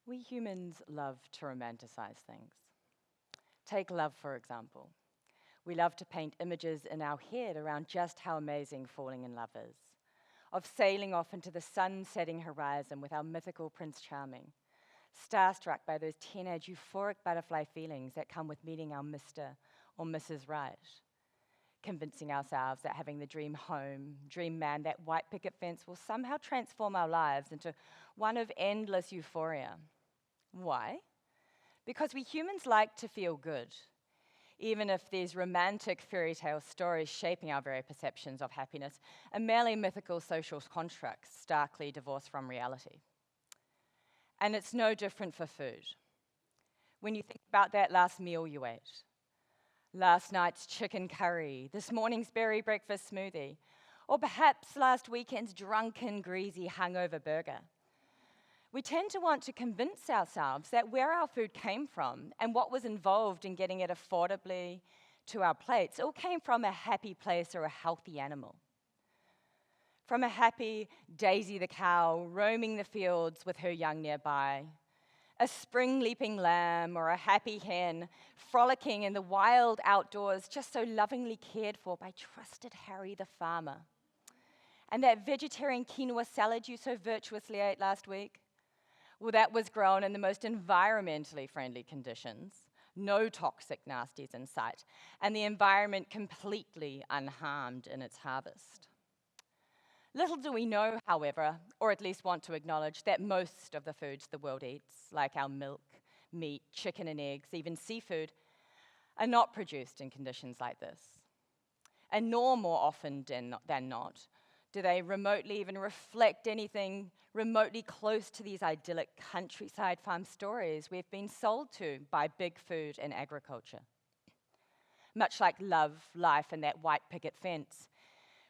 We humans love to romanticize things. Take love, for example. We love to paint images in our head around just how amazing falling in love is, of sailing off into the sun-setting horizon with our mythical Prince Charming, starstruck by those teenage euphoric butterfly feelings that come with meeting our Mr. or Mrs. Right, convincing ourselves that having the dream home, dream man, that white picket fence will somehow transform our lives into one of endless euphoria. Why? Because we humans like to feel good, even if these romantic fairy tale stories shaping our very perceptions of happiness are merely mythical social constructs starkly divorced from reality. And it's no different for food. When you think about that last meal you ate, last night's chicken curry, this morning's berry breakfast smoothie, or perhaps last weekend's drunken, greasy, hungover burger, we tend to want to convince ourselves that where our food came from and what was involved in getting it affordably to our plates all came from a happy place or a healthy animal. From a happy Daisy the cow roaming the fields with her young nearby, a spring-leaping lamb or a happy hen frolicking in the wild outdoors just so lovingly cared for by trusted Harry the farmer. And that vegetarian quinoa salad you so virtuously ate last week? Well, that was grown in the most environmentally friendly conditions, no toxic nasties in sight, and the environment completely unharmed in its harvest. Little do we know, however, or at least want to acknowledge, that most of the foods the world eats, like our milk, meat, chicken and eggs, even seafood, are not produced in conditions like this. And nor more often than not, do they remotely even reflect anything remotely close to these idyllic countryside farm stories we've been sold to by big food and agriculture. Much like love, life, and that white picket fence,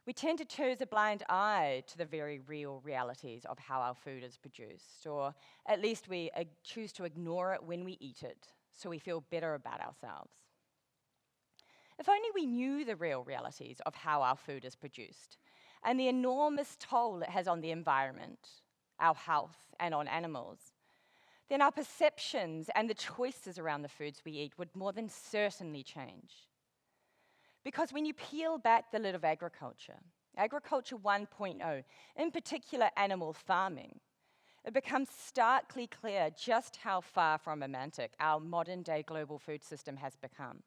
we tend to turn a blind eye to the very real realities of how our food is produced, or at least we choose to ignore it when we eat it, so we feel better about ourselves. If only we knew the real realities of how our food is produced, and the enormous toll it has on the environment, our health, and on animals, then our perceptions and the choices around the foods we eat would more than certainly change. Because when you peel back the lid of agriculture 1.0, in particular animal farming, it becomes starkly clear just how far from romantic our modern-day global food system has become.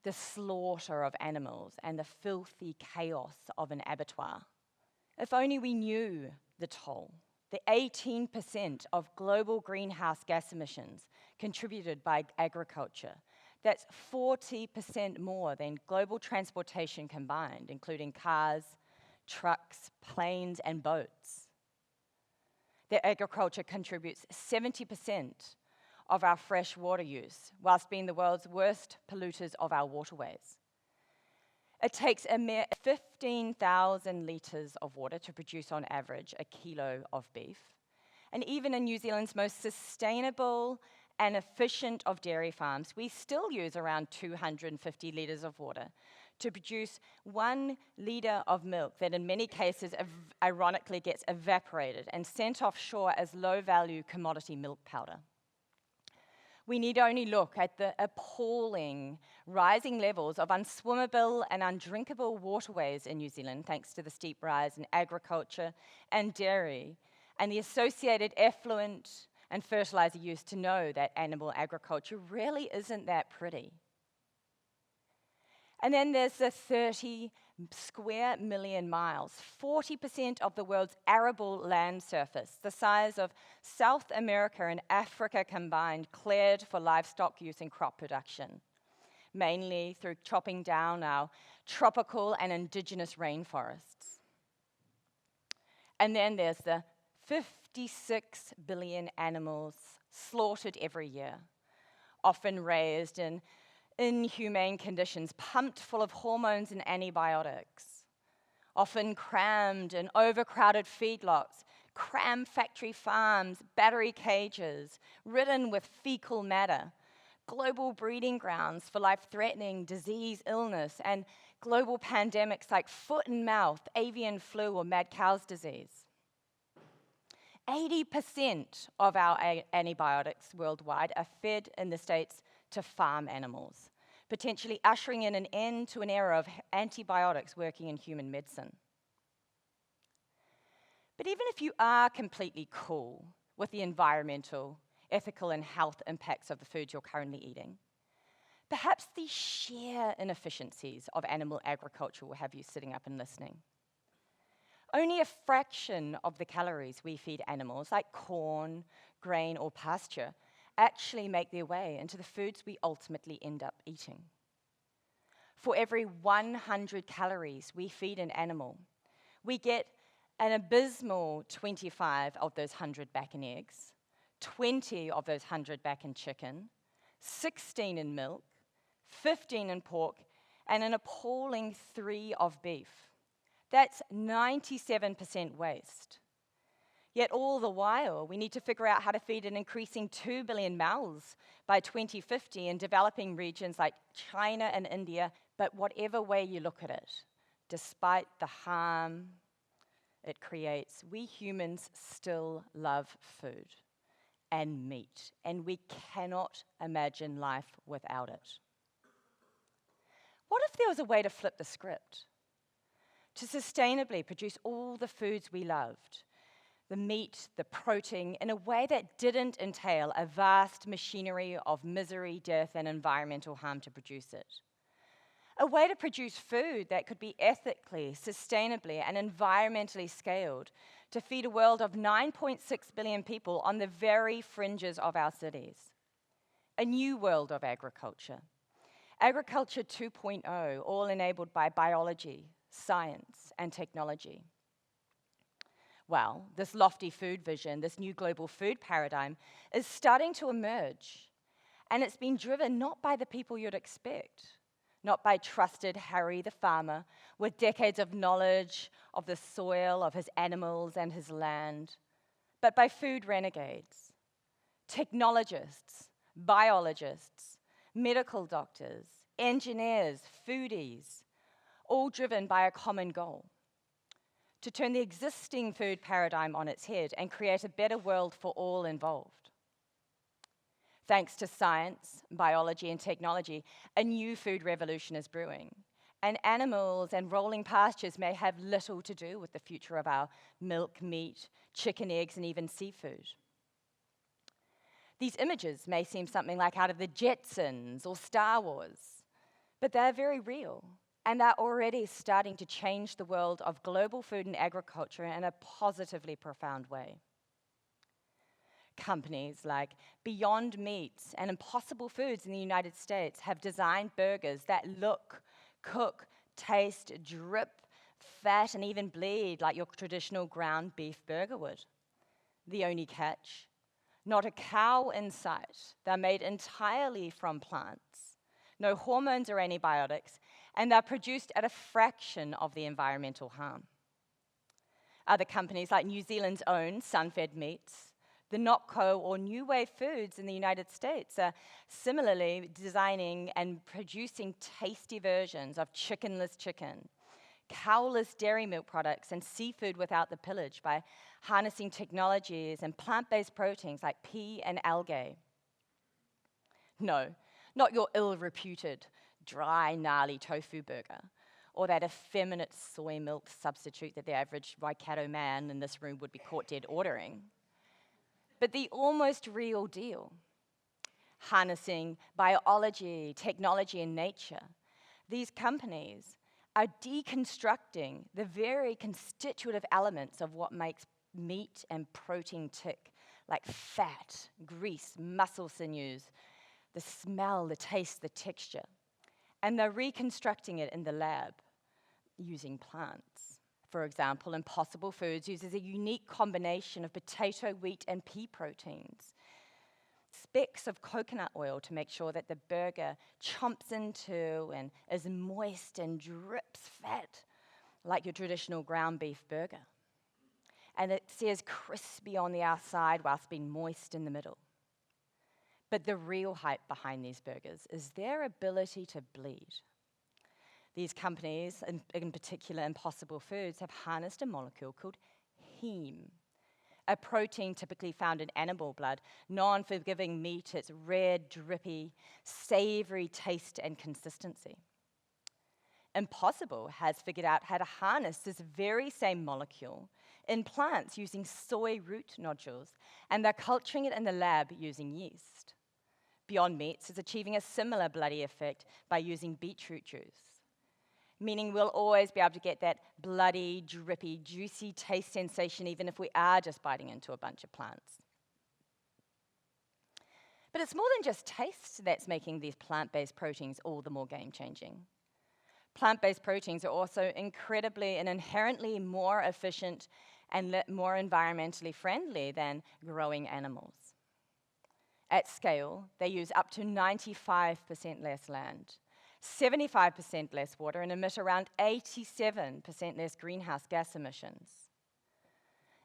The slaughter of animals and the filthy chaos of an abattoir. If only we knew the toll, the 18% of global greenhouse gas emissions contributed by agriculture. That's 40% more than global transportation combined, including cars, trucks, planes, and boats. That agriculture contributes 70% of our fresh water use, whilst being the world's worst polluters of our waterways. It takes a mere 15,000 litres of water to produce, on average, a kilo of beef. And even in New Zealand's most sustainable and efficient of dairy farms, we still use around 250 litres of water to produce 1 litre of milk that in many cases ironically gets evaporated and sent offshore as low-value commodity milk powder. We need only look at the appalling rising levels of unswimmable and undrinkable waterways in New Zealand, thanks to the steep rise in agriculture and dairy, and the associated effluent and fertilizer use to know that animal agriculture really isn't that pretty. And then there's the 30 square million miles, 40% of the world's arable land surface, the size of South America and Africa combined, cleared for livestock use and crop production, mainly through chopping down our tropical and indigenous rainforests. And then there's the 56 billion animals slaughtered every year, often raised in inhumane conditions, pumped full of hormones and antibiotics, often crammed in overcrowded feedlots, cram factory farms, battery cages, ridden with fecal matter, global breeding grounds for life-threatening disease, illness, and global pandemics like foot and mouth, avian flu, or mad cow's disease. 80% of our antibiotics worldwide are fed in the States to farm animals, potentially ushering in an end to an era of antibiotics working in human medicine. But even if you are completely cool with the environmental, ethical, and health impacts of the foods you're currently eating, perhaps the sheer inefficiencies of animal agriculture will have you sitting up and listening. Only a fraction of the calories we feed animals, like corn, grain, or pasture, actually make their way into the foods we ultimately end up eating. For every 100 calories we feed an animal, we get an abysmal 25 of those 100 back in eggs, 20 of those 100 back in chicken, 16 in milk, 15 in pork, and an appalling 3 of beef. That's 97% waste. Yet all the while, we need to figure out how to feed an increasing 2 billion mouths by 2050 in developing regions like China and India. But whatever way you look at it, despite the harm it creates, we humans still love food and meat, and we cannot imagine life without it. What if there was a way to flip the script? To sustainably produce all the foods we loved, the meat, the protein, in a way that didn't entail a vast machinery of misery, death, and environmental harm to produce it. A way to produce food that could be ethically, sustainably, and environmentally scaled to feed a world of 9.6 billion people on the very fringes of our cities. A new world of agriculture. Agriculture 2.0, all enabled by biology, science, and technology. Well, this lofty food vision, this new global food paradigm, is starting to emerge. And it's been driven not by the people you'd expect, not by trusted Harry the farmer with decades of knowledge of the soil, of his animals, and his land, but by food renegades, technologists, biologists, medical doctors, engineers, foodies, all driven by a common goal: to turn the existing food paradigm on its head and create a better world for all involved. Thanks to science, biology, and technology, a new food revolution is brewing, and animals and rolling pastures may have little to do with the future of our milk, meat, chicken, eggs, and even seafood. These images may seem something like out of the Jetsons or Star Wars, but they're very real, and they're already starting to change the world of global food and agriculture in a positively profound way. Companies like Beyond Meats and Impossible Foods in the United States have designed burgers that look, cook, taste, drip, fat, and even bleed like your traditional ground beef burger would. The only catch: not a cow in sight. They're made entirely from plants, no hormones or antibiotics, and they're produced at a fraction of the environmental harm. Other companies like New Zealand's own Sunfed Meats, the Notco or New Wave Foods in the United States are similarly designing and producing tasty versions of chickenless chicken, cowless dairy milk products, and seafood without the pillage by harnessing technologies and plant-based proteins like pea and algae. No, not your ill-reputed, dry, gnarly tofu burger, or that effeminate soy milk substitute that the average Waikato man in this room would be caught dead ordering. But the almost real deal: harnessing biology, technology, and nature. These companies are deconstructing the very constitutive elements of what makes meat and protein tick, like fat, grease, muscle sinews, the smell, the taste, the texture. And they're reconstructing it in the lab using plants. For example, Impossible Foods uses a unique combination of potato, wheat, and pea proteins, specks of coconut oil to make sure that the burger chomps into and is moist and drips fat like your traditional ground beef burger. And it says crispy on the outside whilst being moist in the middle. But the real hype behind these burgers is their ability to bleed. These companies, in particular Impossible Foods, have harnessed a molecule called heme, a protein typically found in animal blood, known for giving meat its red, drippy, savory taste and consistency. Impossible has figured out how to harness this very same molecule in plants using soy root nodules, and they're culturing it in the lab using yeast. Beyond Meats is achieving a similar bloody effect by using beetroot juice, meaning we'll always be able to get that bloody, drippy, juicy taste sensation even if we are just biting into a bunch of plants. But it's more than just taste that's making these plant-based proteins all the more game-changing. Plant-based proteins are also incredibly and inherently more efficient and more environmentally friendly than growing animals. At scale, they use up to 95% less land, 75% less water, and emit around 87% less greenhouse gas emissions.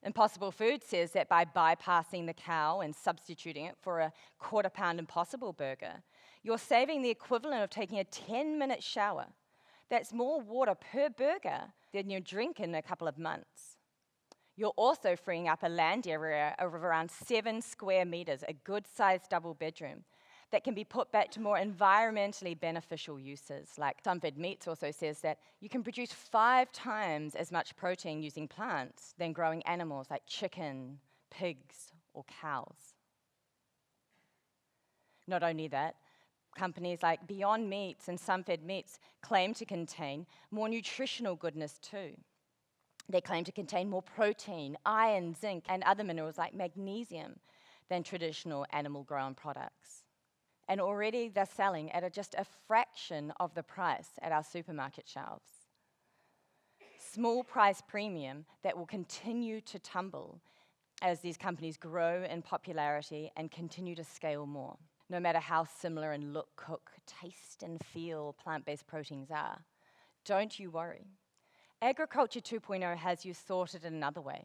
Impossible Foods says that by bypassing the cow and substituting it for a quarter-pound Impossible burger, you're saving the equivalent of taking a 10-minute shower. That's more water per burger than you drink in a couple of months. You're also freeing up a land area of around 7 square meters, a good-sized double bedroom, that can be put back to more environmentally beneficial uses. Like Sunfed Meats also says that you can produce 5 times as much protein using plants than growing animals like chicken, pigs, or cows. Not only that, companies like Beyond Meats and Sunfed Meats claim to contain more nutritional goodness too. They claim to contain more protein, iron, zinc, and other minerals like magnesium than traditional animal-grown products. And already they're selling at just a fraction of the price at our supermarket shelves. Small price premium that will continue to tumble as these companies grow in popularity and continue to scale more, no matter how similar in look, cook, taste, and feel plant-based proteins are. Don't you worry. Agriculture 2.0 has you sorted another way.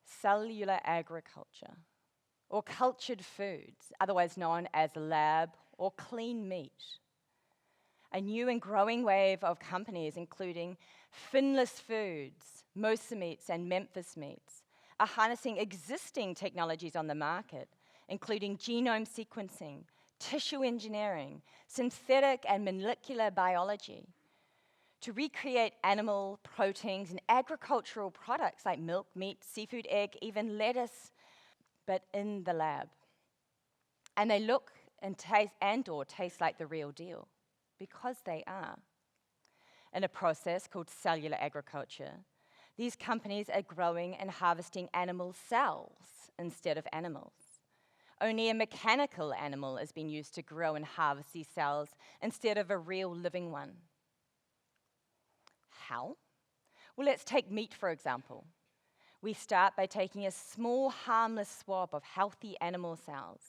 Cellular agriculture, or cultured foods, otherwise known as lab or clean meat. A new and growing wave of companies, including Finless Foods, Mosa Meats, and Memphis Meats, are harnessing existing technologies on the market, including genome sequencing, tissue engineering, synthetic and molecular biology, to recreate animal proteins and agricultural products like milk, meat, seafood, egg, even lettuce, but in the lab. And they look and taste like the real deal, because they are. In a process called cellular agriculture, these companies are growing and harvesting animal cells instead of animals. Only a mechanical animal is being used to grow and harvest these cells instead of a real living one. How? Well, let's take meat, for example. We start by taking a small, harmless swab of healthy animal cells.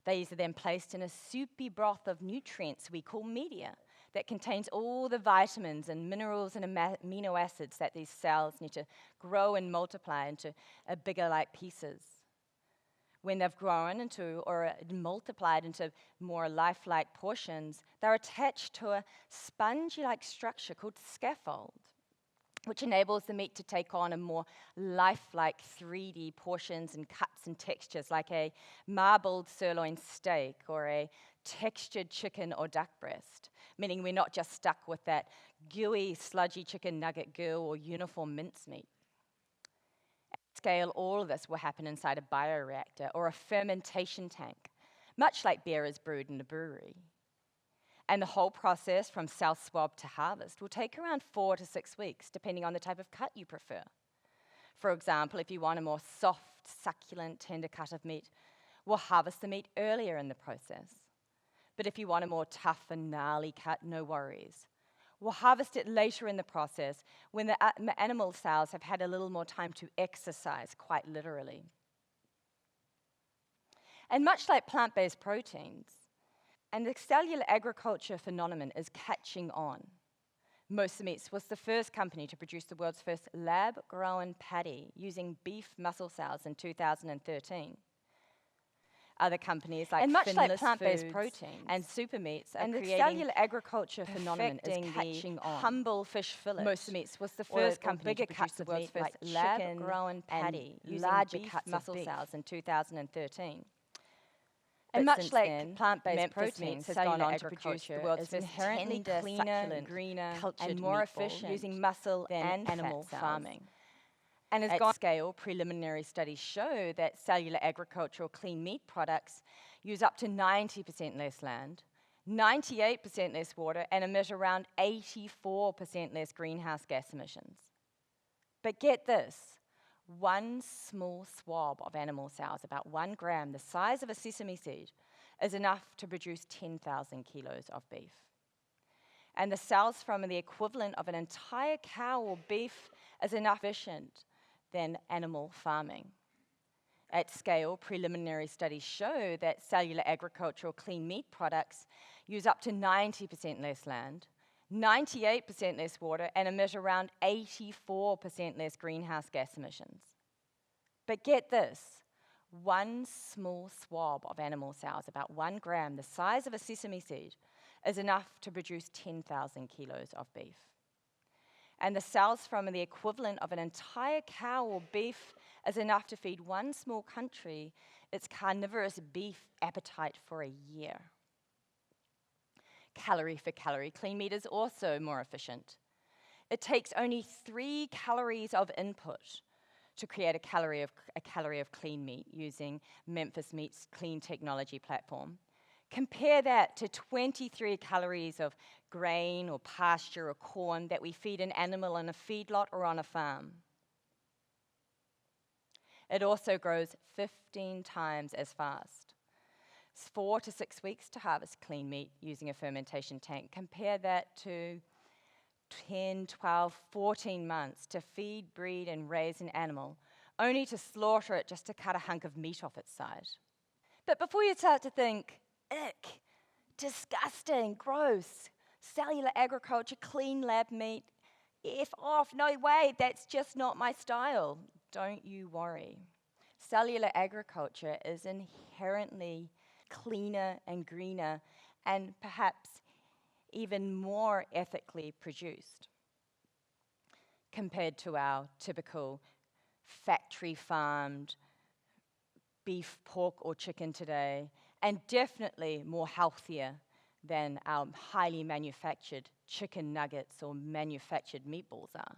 These are then placed in a soupy broth of nutrients we call media that contains all the vitamins and minerals and amino acids that these cells need to grow and multiply into bigger like pieces. When they've grown into or multiplied into more lifelike portions, they're attached to a spongy-like structure called scaffold, which enables the meat to take on a more lifelike 3D portions and cuts and textures, like a marbled sirloin steak or a textured chicken or duck breast, meaning we're not just stuck with that gooey, sludgy chicken nugget grill or uniform mincemeat. Scale, all of this will happen inside a bioreactor or a fermentation tank, much like beer is brewed in a brewery. And the whole process from cell swab to harvest will take around 4 to 6 weeks, depending on the type of cut you prefer. For example, if you want a more soft, succulent, tender cut of meat, we'll harvest the meat earlier in the process. But if you want a more tough and gnarly cut, no worries. We'll harvest it later in the process when the animal cells have had a little more time to exercise, quite literally. And much like plant-based proteins, and the cellular agriculture phenomenon is catching on. Mosa Meats was the first company to produce the world's first lab-grown patty using beef muscle cells in 2013. Other companies like and much like Finless plant-based Foods proteins and super meats are and the creating cellular agriculture phenomenon is perfecting catching the on. humble fish fillet. Most meats was the or first or company bigger to produce cuts the of world's meat first like chicken lab-grown patty and using larger beef cuts muscle of beef. cells in 2013. And But much since like then, plant-based Memphis proteins Meats has cellular gone on to produce agriculture the world's is first inherently tender, cleaner, succulent, greener, cultured and more meatball efficient using muscle than and animal fat cells. farming. And At has gone scale, preliminary studies show that cellular agricultural clean meat products use up to 90% less land, 98% less water, and emit around 84% less greenhouse gas emissions. But get this, one small swab of animal cells, about 1 gram, the size of a sesame seed, is enough to produce 10,000 kilos of beef. And the cells from the equivalent of an entire cow or beef is enough efficient than animal farming. At scale, preliminary studies show that cellular agricultural clean meat products use up to 90% less land, 98% less water, and emit around 84% less greenhouse gas emissions. But get this, one small swab of animal cells, about 1 gram, the size of a sesame seed, is enough to produce 10,000 kilos of beef. And the cells from the equivalent of an entire cow or beef is enough to feed one small country its carnivorous beef appetite for a year. Calorie for calorie, clean meat is also more efficient. It takes only 3 calories of input to create a calorie of clean meat using Memphis Meat's clean technology platform. Compare that to 23 calories of grain or pasture or corn that we feed an animal in a feedlot or on a farm. It also grows 15 times as fast. It's 4 to 6 weeks to harvest clean meat using a fermentation tank. Compare that to 10, 12, 14 months to feed, breed, and raise an animal, only to slaughter it just to cut a hunk of meat off its side. But before you start to think, ick, disgusting, gross, cellular agriculture, clean lab meat, F off, no way, that's just not my style. Don't you worry. Cellular agriculture is inherently cleaner and greener and perhaps even more ethically produced compared to our typical factory farmed beef, pork, or chicken today, and definitely more healthier than our highly manufactured chicken nuggets or manufactured meatballs are.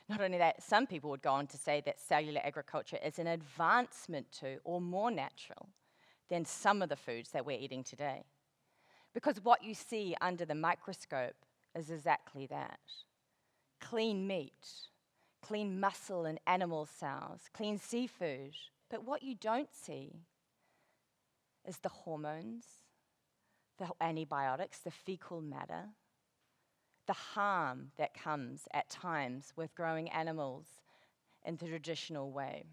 Not only that, some people would go on to say that cellular agriculture is an advancement to or more natural than some of the foods that we're eating today. Because what you see under the microscope is exactly that. Clean meat, clean muscle and animal cells, clean seafood. But what you don't see is the hormones, the antibiotics, the fecal matter, the harm that comes at times with growing animals in the traditional way.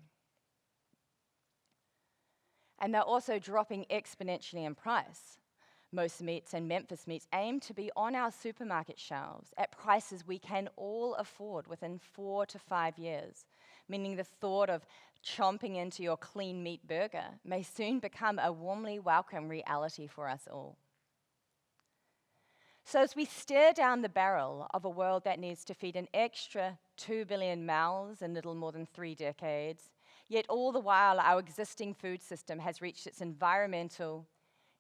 And they're also dropping exponentially in price. Most meats and Memphis Meats aim to be on our supermarket shelves at prices we can all afford within 4 to 5 years, meaning the thought of chomping into your clean meat burger may soon become a warmly welcome reality for us all. So as we stare down the barrel of a world that needs to feed an extra 2 billion mouths in little more than 3 decades, yet all the while our existing food system has reached its environmental,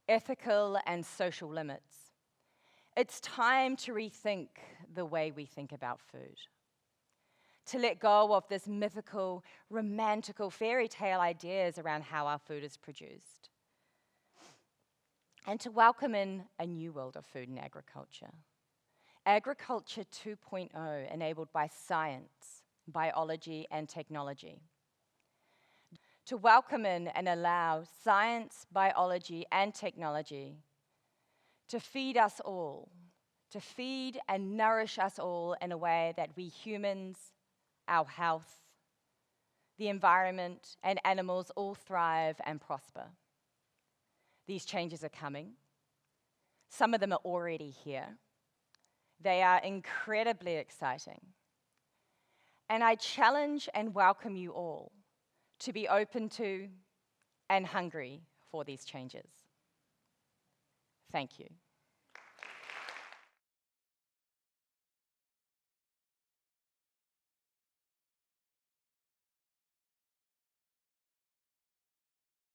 ethical, and social limits, it's time to rethink the way we think about food. To let go of this mythical, romantical fairy tale ideas around how our food is produced. And to welcome in a new world of food and agriculture. Agriculture 2.0, enabled by science, biology, and technology. To welcome in and allow science, biology, and technology to feed us all, to feed and nourish us all in a way that we humans, our health, the environment, and animals all thrive and prosper. These changes are coming. Some of them are already here. They are incredibly exciting. And I challenge and welcome you all to be open to and hungry for these changes. Thank you.